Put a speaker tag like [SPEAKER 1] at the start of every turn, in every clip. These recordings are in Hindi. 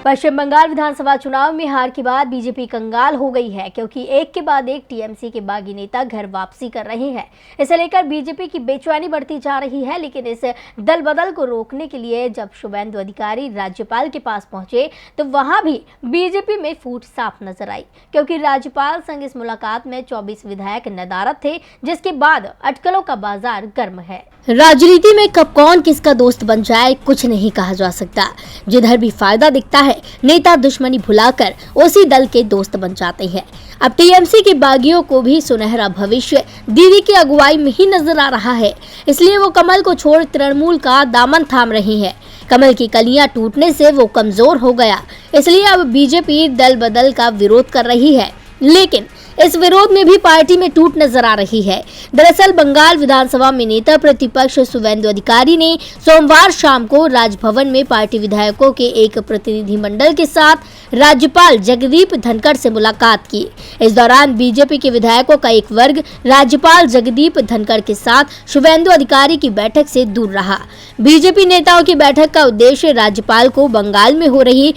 [SPEAKER 1] पश्चिम बंगाल विधानसभा चुनाव में हार के बाद बीजेपी कंगाल हो गई है, क्योंकि एक के बाद एक टीएमसी के बागी नेता घर वापसी कर रहे हैं। इसे लेकर बीजेपी की बेचैनी बढ़ती जा रही है। लेकिन इस दल बदल को रोकने के लिए जब शुभेंदु अधिकारी राज्यपाल के पास पहुंचे तो वहां भी बीजेपी में फूट साफ नजर आई, क्योंकि राज्यपाल संग इस मुलाकात में 24 विधायक नदारद थे, जिसके बाद अटकलों का बाजार गर्म है। राजनीति में कब कौन किसका दोस्त बन जाए कुछ नहीं कहा जा सकता। जिधर भी फायदा दिखता है नेता दुश्मनी भुलाकर उसी दल के दोस्त बन जाते हैं। अब टीएमसी के बागियों को भी सुनहरा भविष्य दीदी की अगुवाई में ही नजर आ रहा है, इसलिए वो कमल को छोड़ तृणमूल का दामन थाम रही है। कमल की कलियां टूटने से वो कमजोर हो गया, इसलिए अब बीजेपी दल बदल का विरोध कर रही है। लेकिन इस विरोध में भी पार्टी में टूट नजर आ रही है। दरअसल बंगाल विधानसभा में नेता प्रतिपक्ष शुभेंदु अधिकारी ने सोमवार शाम को राजभवन में पार्टी विधायकों के एक प्रतिनिधिमंडल के साथ राज्यपाल जगदीप धनखड़ से मुलाकात की। इस दौरान बीजेपी के विधायकों का एक वर्ग राज्यपाल जगदीप धनखड़ के साथ शुभेंदु अधिकारी की बैठक से दूर रहा। बीजेपी नेताओं की बैठक का उद्देश्य राज्यपाल को बंगाल में हो रही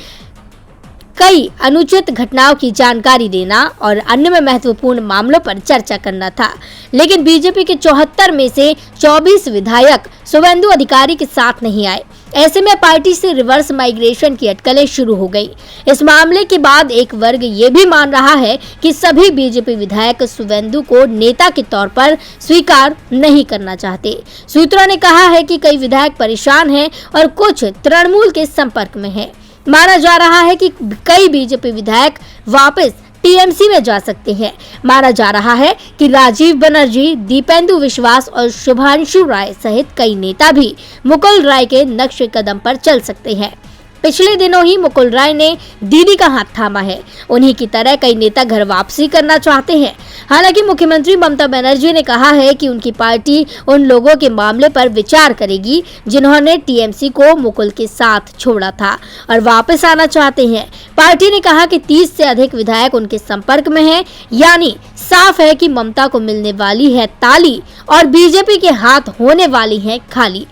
[SPEAKER 1] कई अनुचित घटनाओं की जानकारी देना और अन्य में महत्वपूर्ण मामलों पर चर्चा करना था। लेकिन बीजेपी के 74 में से 24 विधायक शुभेंदु अधिकारी के साथ नहीं आए। ऐसे में पार्टी से रिवर्स माइग्रेशन की अटकलें शुरू हो गई। इस मामले के बाद एक वर्ग ये भी मान रहा है कि सभी बीजेपी विधायक शुभेंदु को नेता के तौर पर स्वीकार नहीं करना चाहते। सूत्रों ने कहा है कि कई विधायक परेशान हैं और कुछ तृणमूल के संपर्क में हैं। माना जा रहा है कि कई बीजेपी विधायक वापस टीएमसी में जा सकते हैं। माना जा रहा है कि राजीव बनर्जी, दीपेंदु विश्वास और शुभांशु राय सहित कई नेता भी मुकुल राय के नक्शे कदम पर चल सकते हैं। पिछले दिनों ही मुकुल राय ने दीदी का हाथ थामा है। उन्हीं की तरह कई नेता घर वापसी करना चाहते हैं। हालांकि मुख्यमंत्री ममता बनर्जी ने कहा है कि उनकी पार्टी उन लोगों के मामले पर विचार करेगी जिन्होंने टीएमसी को मुकुल के साथ छोड़ा था और वापस आना चाहते हैं। पार्टी ने कहा कि 30 से अधिक विधायक उनके संपर्क में हैं, यानी साफ है कि ममता को मिलने वाली है ताली और बीजेपी के हाथ होने वाली है खाली।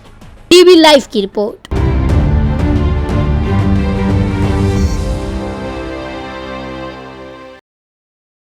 [SPEAKER 1] टीवी लाइव की रिपोर्ट।